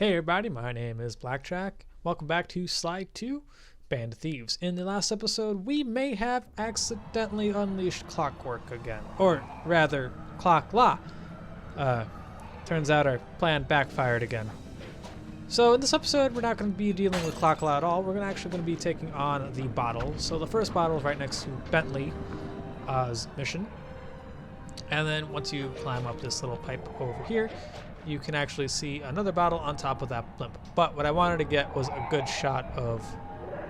Hey everybody, my name is BlakJak. Welcome back to Slide 2, Band of Thieves. In the last episode, we may have accidentally unleashed Clockwork again. Or rather, Clockla. Turns out our plan backfired again. So in this episode, we're not going to be dealing with Clockla at all. We're actually going to be taking on the bottle. So the first bottle is right next to Bentley's mission. And then once you climb up this little pipe over here, you can actually see another bottle on top of that blimp. But what I wanted to get was a good shot of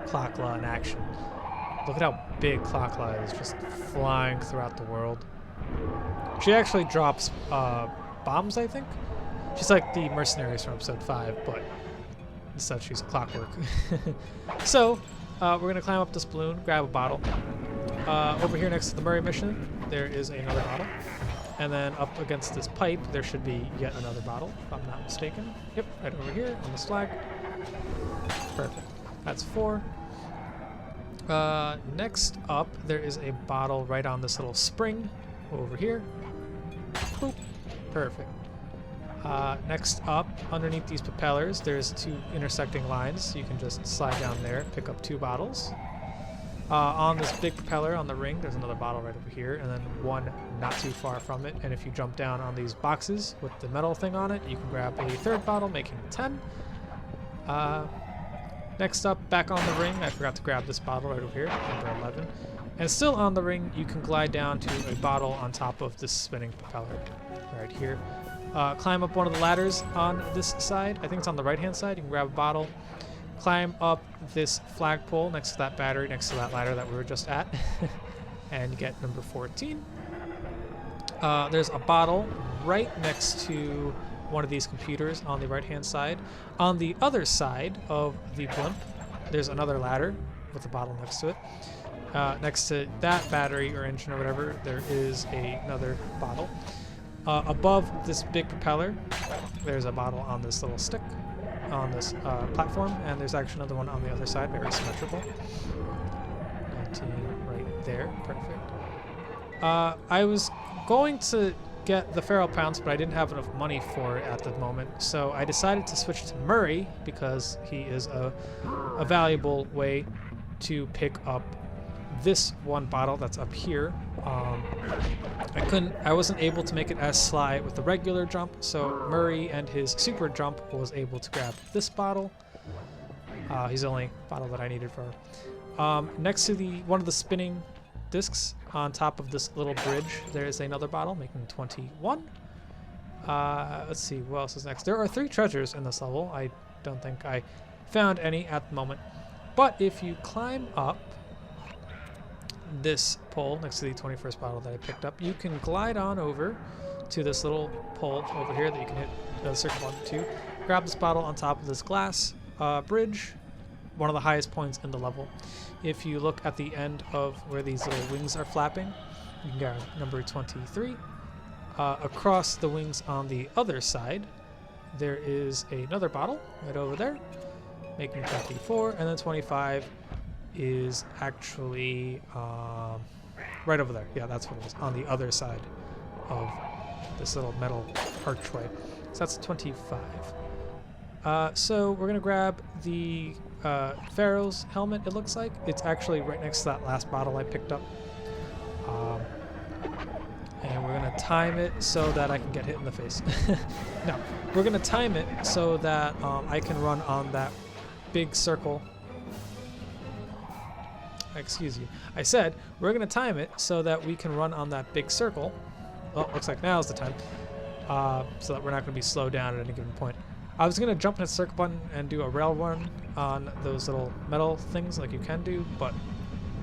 Clockla in action. Look at how big Clockla is, just flying throughout the world. She actually drops bombs, I think. She's like the mercenaries from episode 5, but instead she's Clockwork. So we're going to climb up this balloon, grab a bottle. Over here next to the Murray mission, there is another bottle. And then up against this pipe, there should be yet another bottle, if I'm not mistaken. Yep, right over here on this flag. Perfect. That's 4. Next up, there is a bottle right on this little spring over here. Boop. Perfect. Next up, underneath these propellers, there's 2 intersecting lines. You can just slide down there, pick up 2 bottles. On this big propeller on the ring, there's another bottle right over here, and then one not too far from it. And if you jump down on these boxes with the metal thing on it, you can grab a 3rd bottle, making 10. Next up, back on the ring, I forgot to grab this bottle right over here, number 11. And still on the ring, you can glide down to a bottle on top of this spinning propeller right here. Climb up one of the ladders on this side. I think it's on the right-hand side. You can grab a bottle. Climb up this flagpole next to that battery, next to that ladder that we were just at, and get number 14. There's a bottle right next to one of these computers on the right-hand side. On the other side of the blimp, there's another ladder with a bottle next to it. Next to that battery or engine or whatever, there is another bottle. Above this big propeller, there's a bottle on this little stick on this platform, and there's actually another one on the other side, very symmetrical. 19 right there, perfect. I was going to get the feral pounce, but I didn't have enough money for it at the moment, so I decided to switch to Murray because he is a valuable way to pick up this one bottle that's up here. I wasn't able to make it as sly with the regular jump, so Murray and his super jump was able to grab this bottle. He's the only bottle that I needed for her. Next to one of the spinning discs on top of this little bridge, there is another bottle, making 21. Let's see, what else is next? There are 3 treasures in this level. I don't think I found any at the moment. But if you climb up this pole next to the 21st bottle that I picked up, you can glide on over to this little pole over here that you can hit the circle button to. Grab this bottle on top of this glass bridge, one of the highest points in the level. If you look at the end of where these little wings are flapping, you can grab number 23. Across the wings on the other side, there is another bottle right over there, making 24, and then 25 is actually right over there. Yeah, that's what it is, on the other side of this little metal archway. So that's 25. So we're going to grab the Pharaoh's helmet, it looks like. It's actually right next to that last bottle I picked up. And we're going to time it so that I can get hit in the face. No, we're going to time it so that I can run on that big circle. Excuse you. I said we're going to time it so that we can run on that big circle. Well, looks like now's the time. So that we're not going to be slowed down at any given point. I was going to jump in a circle button and do a rail run on those little metal things like you can do, but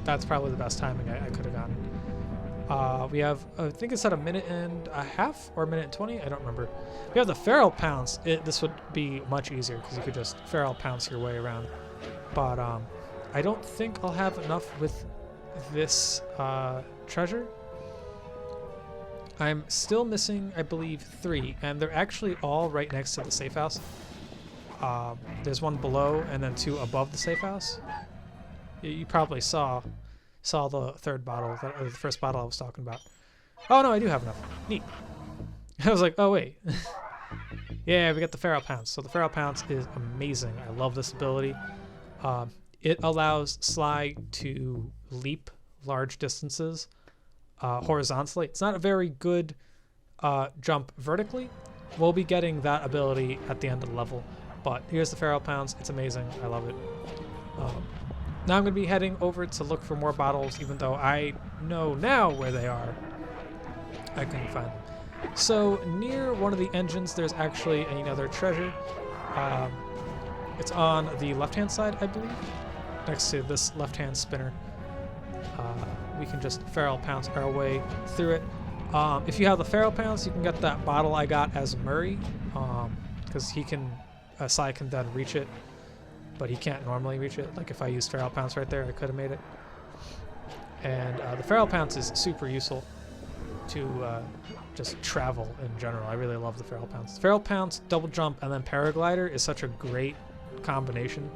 that's probably the best timing I could have gotten. We have, I think it's at 1.5 minutes or 1:20. I don't remember. We have the feral pounce. This would be much easier because you could just feral pounce your way around. But I don't think I'll have enough with this treasure. I'm still missing, I believe, 3, and they're actually all right next to the safe house. There's one below and then 2 above the safe house. You probably saw the 3rd bottle, or the 1st bottle I was talking about. Oh no, I do have enough. Neat. I was like, oh wait. Yeah, we got the Feral Pounce. So the Feral Pounce is amazing. I love this ability. It allows Sly to leap large distances horizontally. It's not a very good jump vertically. We'll be getting that ability at the end of the level. But here's the Feral Pounce. It's amazing. I love it. Now I'm going to be heading over to look for more bottles, even though I know now where they are. I couldn't find them. So near one of the engines, there's actually another treasure. It's on the left-hand side, I believe, next to this left-hand spinner. We can just Feral Pounce our way through it. If you have the Feral Pounce, you can get that bottle I got as Murray, because Sly can then reach it, but he can't normally reach it. Like if I used Feral Pounce right there, I could have made it. And the Feral Pounce is super useful to just travel in general. I really love the Feral Pounce. Feral Pounce, double jump, and then paraglider is such a great combination.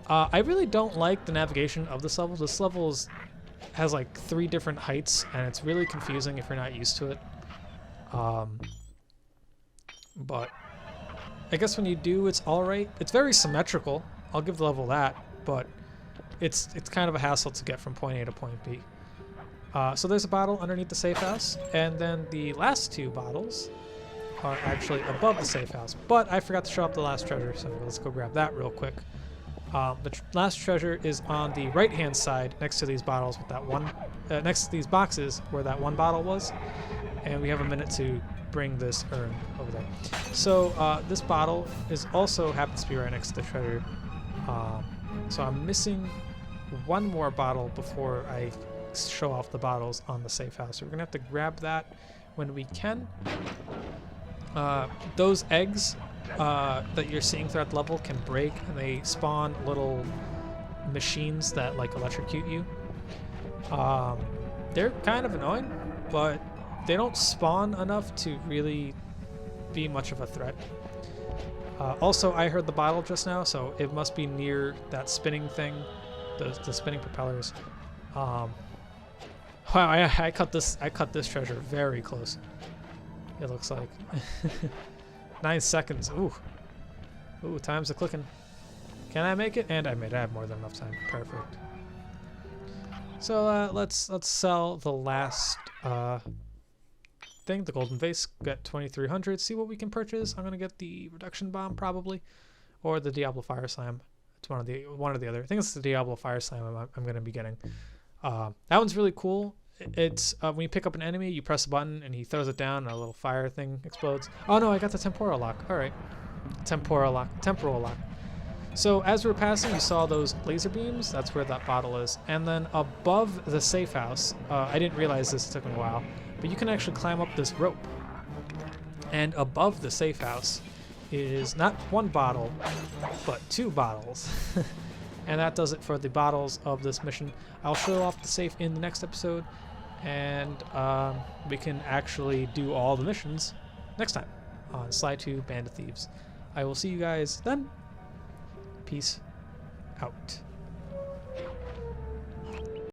I really don't like the navigation of this level. This level has like 3 different heights, and it's really confusing if you're not used to it. But I guess when you do, it's alright. It's very symmetrical. I'll give the level that, but it's kind of a hassle to get from point A to point B. So there's a bottle underneath the safe house, and then the last 2 bottles are actually above the safe house. But I forgot to show up the last treasure, so let's go grab that real quick. The last treasure is on the right-hand side, next to these bottles with that one, next to these boxes where that one bottle was, and we have a minute to bring this urn over there. So this bottle also happens to be right next to the treasure. So I'm missing 1 more bottle before I show off the bottles on the safe house. So we're gonna have to grab that when we can. Those eggs that you're seeing throughout the level can break, and they spawn little machines that like electrocute you. They're kind of annoying, but they don't spawn enough to really be much of a threat. Also, I heard the bottle just now, so it must be near that spinning thing, the spinning propellers. Wow, I cut this treasure very close. It looks like 9 seconds. Ooh, time's a clicking. Can I make it? And I made it. I have more than enough time. Perfect. So let's sell the last thing, the golden vase. Get 2,300. See what we can purchase. I'm gonna get the reduction bomb probably, or the Diablo Fire Slam. It's one or the other. I think it's the Diablo Fire Slam I'm gonna be getting. That one's really cool. It's when you pick up an enemy, you press a button and he throws it down and a little fire thing explodes. Oh no, I got the temporal lock. Alright. Temporal lock. So as we were passing, you saw those laser beams. That's where that bottle is. And then above the safe house, I didn't realize this, took me a while, but you can actually climb up this rope. And above the safe house is not 1 bottle, but 2 bottles. And that does it for the bottles of this mission. I'll show off the safe in the next episode, and we can actually do all the missions next time on Sly 2 Band of Thieves. I will see you guys then. Peace out.